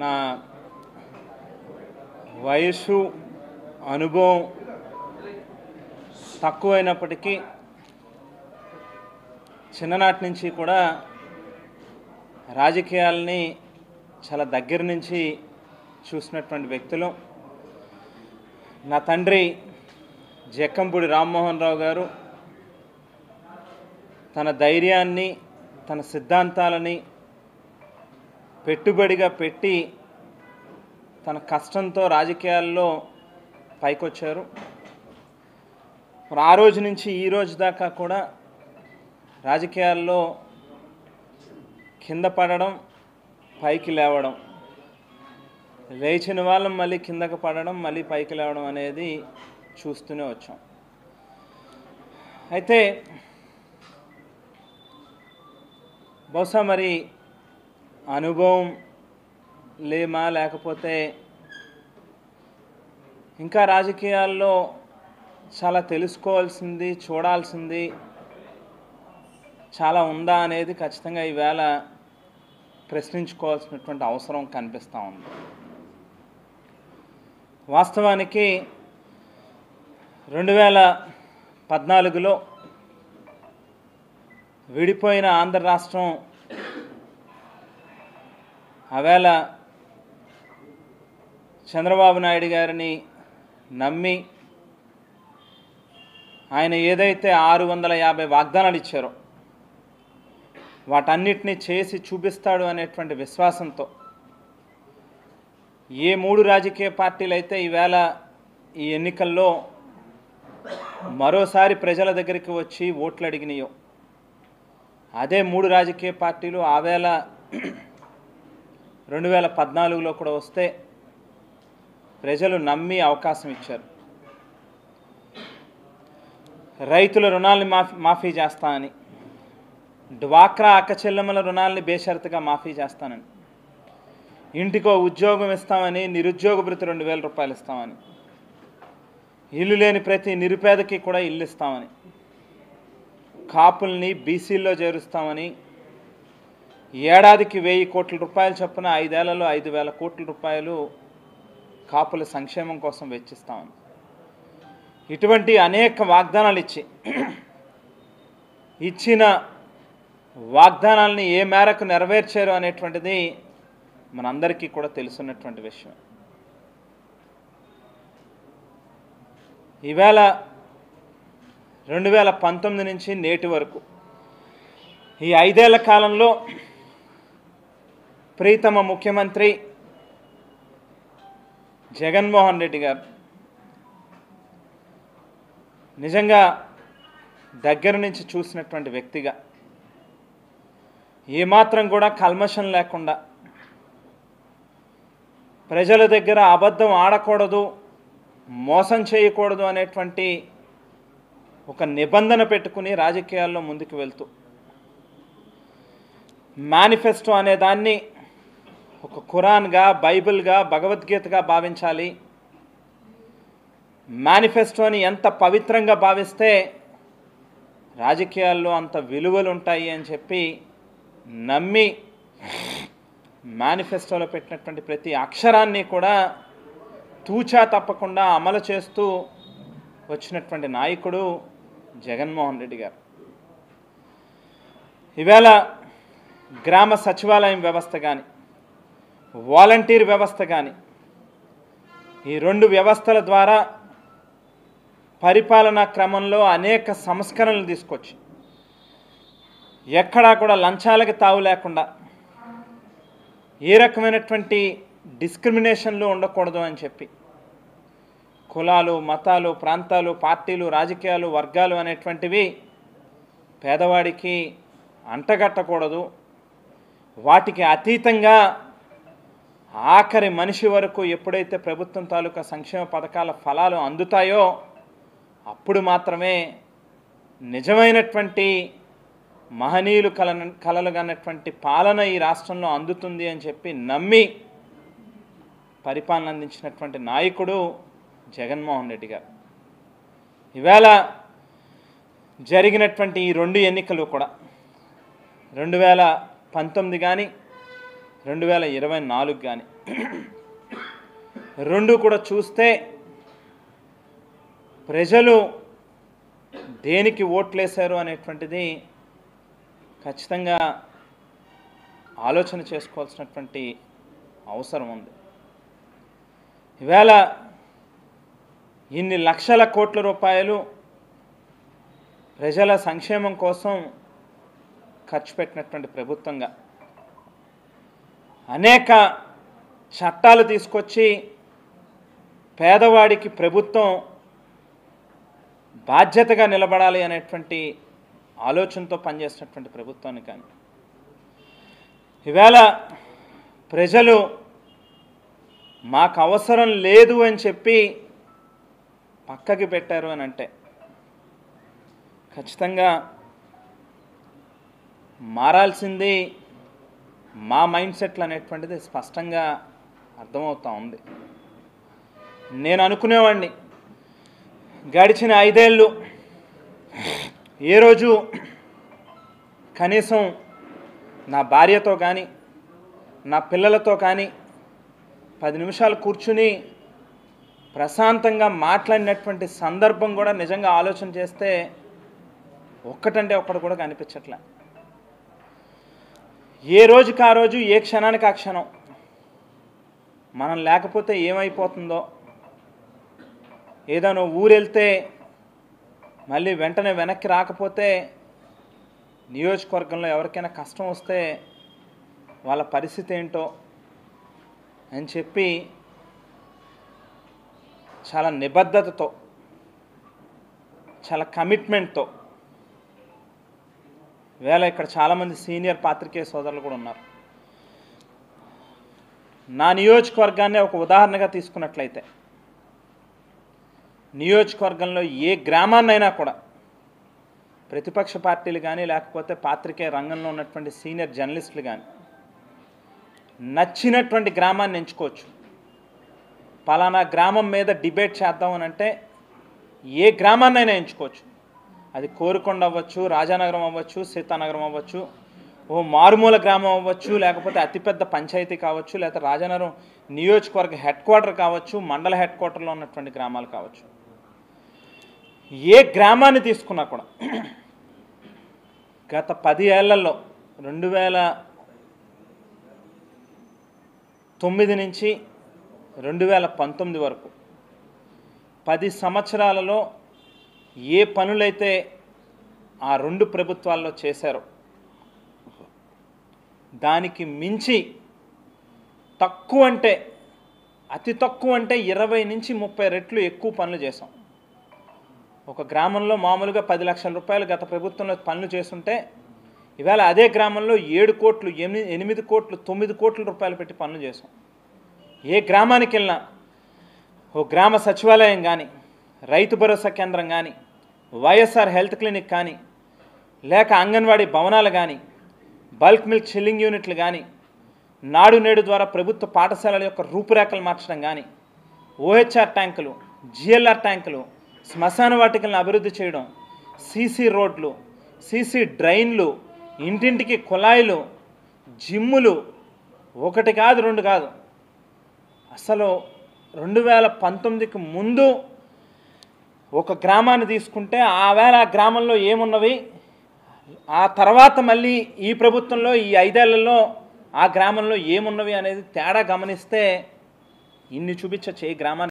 నా వయసు అనుభవం తక్కువైనప్పటికీ చిన్ననాటి నుంచి కూడా రాజకీయాల్ని చాలా దగ్గర నుంచి చూసినటువంటి వ్యక్తులు. నా తండ్రి జక్కంపూడి రామ్మోహన్ రావు గారు తన ధైర్యాన్ని, తన సిద్ధాంతాలని పెట్టుబడిగా పెట్టి తన కష్టంతో రాజకీయాల్లో పైకొచ్చారు. మరి ఆ రోజు నుంచి ఈ రోజు దాకా కూడా రాజకీయాల్లో కింద పడడం, పైకి లేవడం, లేచిన వాళ్ళం మళ్ళీ కిందకు పడడం, మళ్ళీ పైకి లేవడం అనేది చూస్తూనే వచ్చాం. అయితే బహుశా మరి అనుభవం లేమా, లేకపోతే ఇంకా రాజకీయాల్లో చాలా తెలుసుకోవాల్సింది, చూడాల్సింది చాలా ఉందా అనేది ఖచ్చితంగా ఈవేళ ప్రశ్నించుకోవాల్సినటువంటి అవసరం కనిపిస్తూ ఉంది. వాస్తవానికి 2014లో విడిపోయిన ఆంధ్ర రాష్ట్రం ఆవేళ చంద్రబాబు నాయుడు గారిని నమ్మి ఆయన ఏదైతే 650 వాగ్దానాలు ఇచ్చారో వాటన్నిటినీ చేసి చూపిస్తాడు అనేటువంటి విశ్వాసంతో ఏ 3 రాజకీయ పార్టీలు అయితే ఈవేళ ఈ ఎన్నికల్లో మరోసారి ప్రజల దగ్గరికి వచ్చి ఓట్లు అడిగినాయో అదే 3 రాజకీయ పార్టీలు ఆవేళ 2014లో కూడా వస్తే ప్రజలు నమ్మి అవకాశం ఇచ్చారు. రైతుల రుణాలని మాఫీ చేస్తానని, డ్వాక్రా అక్కచెల్లెమ్మల రుణాలని బేషరతుగా మాఫీ చేస్తానని, ఇంటికో ఉద్యోగం ఇస్తామని, నిరుద్యోగ భృతి 2000 రూపాయలు ఇస్తామని, ఇల్లు లేని ప్రతి నిరుపేదకి కూడా ఇల్లు ఇస్తామని, కాపుల్ని బీసీల్లో చేరుస్తామని, ఏడాదికి 1000 కోట్ల రూపాయలు చొప్పున 5 ఏళ్లలో 5000 కోట్ల రూపాయలు కాపుల సంక్షేమం కోసం వెచ్చిస్తామని, ఇటువంటి అనేక వాగ్దానాలు ఇచ్చిన వాగ్దానాలని ఏ మేరకు నెరవేర్చారు అనేటువంటిది మనందరికీ కూడా తెలుసున్నటువంటి విషయం. ఈవేళ 2019 నుంచి నేటి వరకు ఈ 5 ఏళ్ల కాలంలో ప్రీతమ ముఖ్యమంత్రి జగన్మోహన్ రెడ్డి గారు నిజంగా దగ్గర నుంచి చూసినటువంటి వ్యక్తిగా ఏమాత్రం కూడా కల్మషం లేకుండా ప్రజల దగ్గర అబద్ధం ఆడకూడదు, మోసం చేయకూడదు అనేటువంటి ఒక నిబంధన పెట్టుకుని రాజకీయాల్లో ముందుకు వెళ్తూ మేనిఫెస్టో అనే దాన్ని ఒక ఖురాన్గా, బైబిల్గా, భగవద్గీతగా భావించాలి. మేనిఫెస్టోని ఎంత పవిత్రంగా భావిస్తే రాజకీయాల్లో అంత విలువలు ఉంటాయి అని చెప్పి నమ్మి మేనిఫెస్టోలో పెట్టినటువంటి ప్రతి అక్షరాన్ని కూడా తూచా తప్పకుండా అమలు చేస్తూ వచ్చినటువంటి నాయకుడు జగన్మోహన్ రెడ్డి గారు. ఈవేళ గ్రామ సచివాలయం వ్యవస్థ కానీ, వాలంటీర్ వ్యవస్థ కానీ, ఈ 2 వ్యవస్థల ద్వారా పరిపాలనా క్రమంలో అనేక సంస్కరణలు తీసుకొచ్చి ఎక్కడా కూడా లంచాలకి తావు లేకుండా, ఏ రకమైనటువంటి డిస్క్రిమినేషన్లు ఉండకూడదు అని చెప్పి కులాలు, మతాలు, ప్రాంతాలు, పార్టీలు, రాజకీయాలు, వర్గాలు అనేటువంటివి పేదవాడికి అంటగట్టకూడదు, వాటికి అతీతంగా ఆఖరి మనిషి వరకు ఎప్పుడైతే ప్రభుత్వం తాలూకా సంక్షేమ పథకాల ఫలాలు అందుతాయో అప్పుడు మాత్రమే నిజమైనటువంటి మహనీయులు కలలుగన్నటువంటి పాలన ఈ రాష్ట్రంలో అందుతుంది అని చెప్పి నమ్మి పరిపాలన అందించినటువంటి నాయకుడు జగన్మోహన్ రెడ్డి గారు. ఈవేళ జరిగినటువంటి ఈ 2 ఎన్నికలు కూడా 2019 కానీ 2024 కానీ రెండు కూడా చూస్తే ప్రజలు దేనికి ఓట్లేశారు అనేటువంటిది ఖచ్చితంగా ఆలోచన చేసుకోవాల్సినటువంటి అవసరం ఉంది. ఈవేళ ఇన్ని లక్షల కోట్ల రూపాయలు ప్రజల సంక్షేమం కోసం ఖర్చు పెట్టినటువంటి ప్రభుత్వంగా అనేక చట్టాలు తీసుకొచ్చి పేదవాడికి ప్రభుత్వం బాధ్యతగా నిలబడాలి అనేటువంటి ఆలోచనతో పనిచేసినటువంటి ప్రభుత్వాన్ని కానీ ఈవేళ ప్రజలు మాకు అవసరం లేదు అని చెప్పి పక్కకి పెట్టారు అని అంటే ఖచ్చితంగా మారాల్సింది మా మైండ్ సెట్లు అనేటువంటిది స్పష్టంగా అర్థమవుతూ ఉంది. నేను అనుకునేవాడిని గడిచిన 5 ఏళ్ళు ఏ రోజు కనీసం నా భార్యతో కానీ నా పిల్లలతో కానీ 10 నిమిషాలు కూర్చుని ప్రశాంతంగా మాట్లాడినటువంటి సందర్భం కూడా నిజంగా ఆలోచన చేస్తే ఒక్కటంటే ఒక్కటి కూడా కనిపించట్లే. ఏ రోజుకి ఆ రోజు ఏ క్షణానికి ఆ క్షణం మనం లేకపోతే ఏమైపోతుందో, ఏదైనా ఊరెళ్తే మళ్ళీ వెంటనే వెనక్కి రాకపోతే నియోజకవర్గంలో ఎవరికైనా కష్టం వస్తే వాళ్ళ పరిస్థితి ఏంటో అని చెప్పి చాలా నిబద్ధతతో చాలా కమిట్మెంట్తో వేళ ఇక్కడ చాలామంది సీనియర్ పాత్రికేయ సోదరులు కూడా ఉన్నారు. నా నియోజకవర్గాన్ని ఒక ఉదాహరణగా తీసుకున్నట్లయితే నియోజకవర్గంలో ఏ గ్రామాన్నైనా కూడా ప్రతిపక్ష పార్టీలు కానీ లేకపోతే పాత్రికేయ రంగంలో ఉన్నటువంటి సీనియర్ జర్నలిస్టులు కానీ నచ్చినటువంటి గ్రామాన్ని ఎంచుకోవచ్చు. పలానా గ్రామం మీద డిబేట్ చేద్దామని అంటే ఏ గ్రామాన్నైనా ఎంచుకోవచ్చు. అది కోరుకొండ అవ్వచ్చు, రాజానగరం అవ్వచ్చు, సీతానగరం అవ్వచ్చు, ఓ మారుమూల గ్రామం అవ్వచ్చు, లేకపోతే అతిపెద్ద పంచాయతీ కావచ్చు, లేకపోతే రాజానగరం నియోజకవర్గ హెడ్ క్వార్టర్ కావచ్చు, మండల హెడ్ క్వార్టర్లో ఉన్నటువంటి గ్రామాలు కావచ్చు. ఏ గ్రామాన్ని తీసుకున్నా కూడా గత 10 ఏళ్లలో 2009 నుంచి 2019 వరకు 10 సంవత్సరాలలో ఏ పనులైతే ఆ 2 ప్రభుత్వాల్లో చేశారో దానికి మించి తక్కువ అంటే అతి తక్కువ అంటే 20 నుంచి 30 రెట్లు ఎక్కువ పనులు చేశాం. ఒక గ్రామంలో మామూలుగా 10 లక్షల రూపాయలు గత ప్రభుత్వంలో పనులు చేస్తుంటే ఇవాళ అదే గ్రామంలో 7 కోట్లు 8 కోట్లు 9 కోట్ల రూపాయలు పెట్టి పనులు చేశాం. ఏ గ్రామానికి వెళ్ళినా ఓ గ్రామ సచివాలయం కానీ, రైతు భరోసా కేంద్రం కానీ, వైఎస్ఆర్ హెల్త్ క్లినిక్ కానీ, లేక అంగన్వాడీ భవనాలు కానీ, బల్క్ మిల్క్ చిల్లింగ్ యూనిట్లు కానీ, నాడు నేడు ద్వారా ప్రభుత్వ పాఠశాలల యొక్క రూపురేఖలు మార్చడం కానీ, ఓహెచ్ఆర్ ట్యాంకులు, జిఎల్ఆర్ ట్యాంకులు, శ్మశాన వాటికలను అభివృద్ధి చేయడం, సీసీ రోడ్లు, సీసీ డ్రైన్లు, ఇంటింటికి కుళాయిలు, జిమ్ములు, ఒకటి కాదు 2 కాదు. అసలు 2019కి ముందు ఒక గ్రామాన్ని తీసుకుంటే ఆ వేళ ఆ గ్రామంలో ఏమున్నవి, ఆ తర్వాత మళ్ళీ ఈ ప్రభుత్వంలో ఈ 5 ఏళ్లలో ఆ గ్రామంలో ఏమున్నవి అనేది తేడా గమనిస్తే ఇన్ని చూపించచ్చు ఏ గ్రామాన్ని.